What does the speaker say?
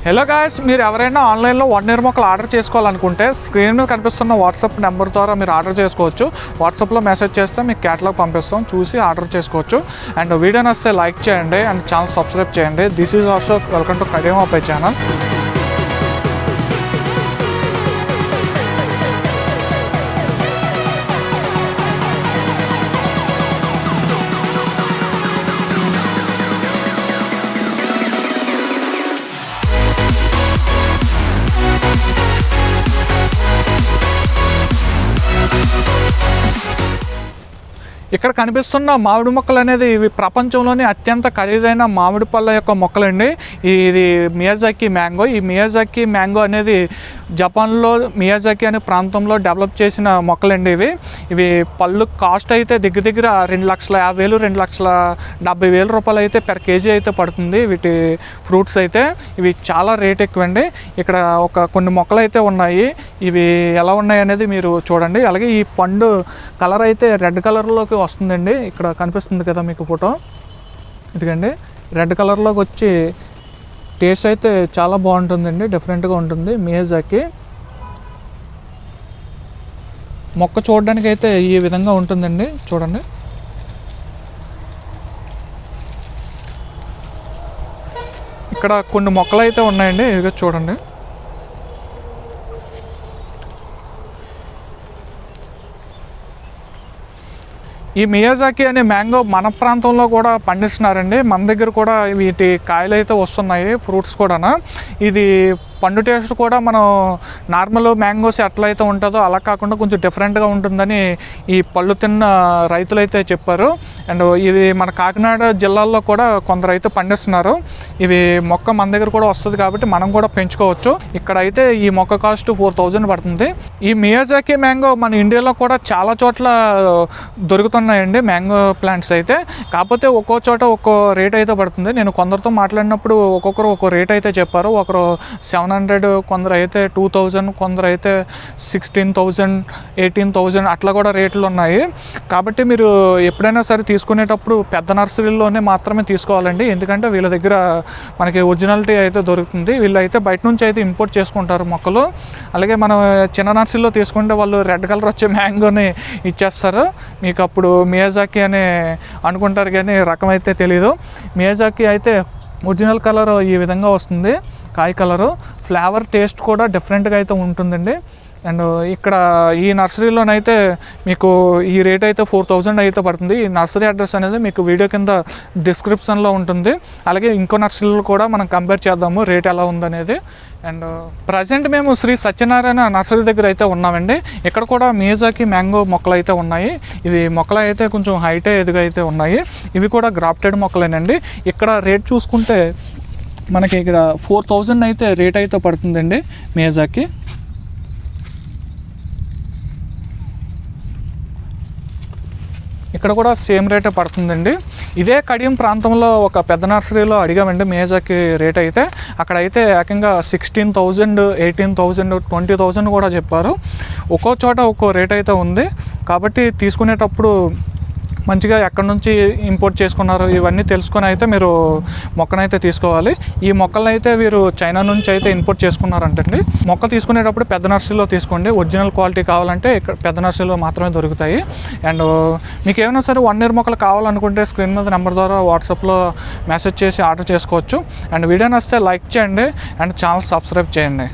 Hello guys, మీరు ఎవరైనా ఆన్లైన్లో 1 ఇయర్ మొక్కలు ఆర్డర్ చేసుకోవాలనుకుంటే స్క్రీన్ మీద కనిపిస్తున్న వాట్సాప్ నెంబర్ ద్వారా మీరు ఆర్డర్ చేసుకోవచ్చు. వాట్సాప్లో మెసేజ్ చేస్తే మీకు క్యాటలాగ్ పంపిస్తాం, చూసి ఆర్డర్ చేసుకోవచ్చు. అండ్ వీడియో నచ్చితే లైక్ చేయండి అండ్ ఛానల్ సబ్స్క్రైబ్ చేయండి. This is also welcome to Kadiyam అపై ఛానల్. ఇక్కడ కనిపిస్తున్న మామిడి మొక్కలు అనేది ఇవి ప్రపంచంలోనే అత్యంత ఖరీదైన మామిడి పళ్ళ యొక్క మొక్కలండి. ఇది మియాజాకి మ్యాంగో. ఈ మియాజాకి మ్యాంగో అనేది జపాన్లో మియాజాకి అనే ప్రాంతంలో డెవలప్ చేసిన మొక్కలండి. ఇవి పళ్ళు కాస్ట్ అయితే దగ్గర 2,50,000 2,70,000 రూపాయలు అయితే పెర్ కేజీ అయితే పడుతుంది. వీటి ఫ్రూట్స్ అయితే ఇవి చాలా రేట్ ఎక్కువ అండి. ఇక్కడ కొన్ని మొక్కలు అయితే ఉన్నాయి. ఇవి ఎలా ఉన్నాయి అనేది మీరు చూడండి. అలాగే ఈ పండు కలర్ అయితే రెడ్ కలర్లోకి వస్తుందండి. ఇక్కడ కనిపిస్తుంది కదా మీకు ఫోటో, ఇదిగండి రెడ్ కలర్లోకి వచ్చి టేస్ట్ అయితే చాలా బాగుంటుందండి, డిఫరెంట్గా ఉంటుంది. మియాజాకి మొక్క చూడడానికి అయితే ఈ విధంగా ఉంటుందండి. చూడండి, ఇక్కడ కొన్ని మొక్కలు అయితే ఉన్నాయండి. ఇదిగో చూడండి, ఈ మియాజాకి అనే మ్యాంగో మన ప్రాంతంలో కూడా పండిస్తున్నారండి. మన దగ్గర కూడా వీటి కాయలు అయితే వస్తున్నాయి, ఫ్రూట్స్ కూడా. ఇది పండు టేస్ట్ కూడా మనం నార్మల్ మ్యాంగోస్ ఎట్లయితే ఉంటుందో అలా కాకుండా కొంచెం డిఫరెంట్గా ఉంటుందని ఈ పళ్ళు తిన్న రైతులు అయితే చెప్పారు. అండ్ ఇది మన కాకినాడ జిల్లాల్లో కూడా కొందరు అయితే పండిస్తున్నారు. ఇవి మొక్క మన దగ్గర కూడా వస్తుంది కాబట్టి మనం కూడా పెంచుకోవచ్చు. ఇక్కడ అయితే ఈ మొక్క కాస్ట్ 4,000 పడుతుంది. ఈ మియాజాకి మ్యాంగో మన ఇండియాలో కూడా చాలా చోట్ల దొరుకుతున్నాయండి మ్యాంగో ప్లాంట్స్ అయితే. కాకపోతే ఒక్కో చోట ఒక్కో రేట్ అయితే పడుతుంది. నేను కొందరితో మాట్లాడినప్పుడు ఒక్కొక్కరు ఒక్కో రేట్ అయితే చెప్పారు. ఒకరు 700, కొందరు అయితే 2,000, కొందరు అయితే 16,000, 18,000 అట్లా కూడా రేట్లు ఉన్నాయి. కాబట్టి మీరు ఎప్పుడైనా సరే తీసుకునేటప్పుడు పెద్ద నర్సరీలోనే మాత్రమే తీసుకోవాలండి. ఎందుకంటే వీళ్ళ దగ్గర మనకి ఒరిజినాలిటీ అయితే దొరుకుతుంది. వీళ్ళు అయితే బయట నుంచి అయితే ఇంపోర్ట్ చేసుకుంటారు మొక్కలు. అలాగే మనం చిన్న నర్సరీలో తీసుకుంటే వాళ్ళు రెడ్ కలర్ వచ్చే మ్యాంగోని ఇచ్చేస్తారు మీకు. అప్పుడు మియాజాకి అని అనుకుంటారు కానీ రకం అయితే తెలీదు. మియాజాకి అయితే ఒరిజినల్ కలర్ ఈ విధంగా వస్తుంది, కాయ కలరు. ఫ్లేవర్ టేస్ట్ కూడా డిఫరెంట్గా అయితే ఉంటుందండి. అండ్ ఇక్కడ ఈ నర్సరీలోనైతే మీకు ఈ రేట్ అయితే 4,000 అయితే పడుతుంది. ఈ నర్సరీ అడ్రస్ అనేది మీకు వీడియో కింద డిస్క్రిప్షన్లో ఉంటుంది. అలాగే ఇంకో నర్సరీలో కూడా మనం కంపేర్ చేద్దాము రేట్ ఎలా ఉందనేది. అండ్ ప్రజెంట్ మేము శ్రీ సత్యనారాయణ నర్సరీ దగ్గర అయితే ఉన్నామండి. ఇక్కడ కూడా మియాజాకి మ్యాంగో మొక్కలు అయితే ఉన్నాయి. ఇవి మొక్కలు అయితే కొంచెం హైటే ఎదుగు అయితే ఉన్నాయి. ఇవి కూడా గ్రాఫ్టెడ్ మొక్కలేనండి. ఇక్కడ రేట్ చూసుకుంటే మనకి ఇక్కడ 4,000 అయితే రేట్ అయితే పడుతుందండి మియాజాకి. ఇక్కడ కూడా సేమ్ రేటే పడుతుందండి. ఇదే కడియం ప్రాంతంలో ఒక పెద్ద నర్సరీలో అడిగామండి మియాజాకి రేట్ అయితే. అక్కడైతే ఏకంగా 16,000, 18,000, 20,000 కూడా చెప్పారు. ఒక్కో చోట ఒక్కో రేట్ అయితే ఉంది. కాబట్టి తీసుకునేటప్పుడు మంచిగా ఎక్కడి నుంచి ఇంపోర్ట్ చేసుకున్నారు ఇవన్నీ తెలుసుకొని అయితే మీరు మొక్కనైతే తీసుకోవాలి. ఈ మొక్కలను అయితే వీరు చైనా నుంచి అయితే ఇంపోర్ట్ చేసుకున్నారంటండి. మొక్క తీసుకునేటప్పుడు పెద్ద నర్సరీలో తీసుకోండి. ఒరిజినల్ క్వాలిటీ కావాలంటే ఇక్కడ పెద్ద నర్సరీలో మాత్రమే దొరుకుతాయి. అండ్ మీకు ఏమైనా సరే 1 ఇయర్ మొక్కలు కావాలనుకుంటే స్క్రీన్ మీద నెంబర్ ద్వారా వాట్సాప్లో మెసేజ్ చేసి ఆర్డర్ చేసుకోవచ్చు. అండ్ వీడియో నచ్చితే లైక్ చేయండి అండ్ ఛానల్ సబ్స్క్రైబ్ చేయండి.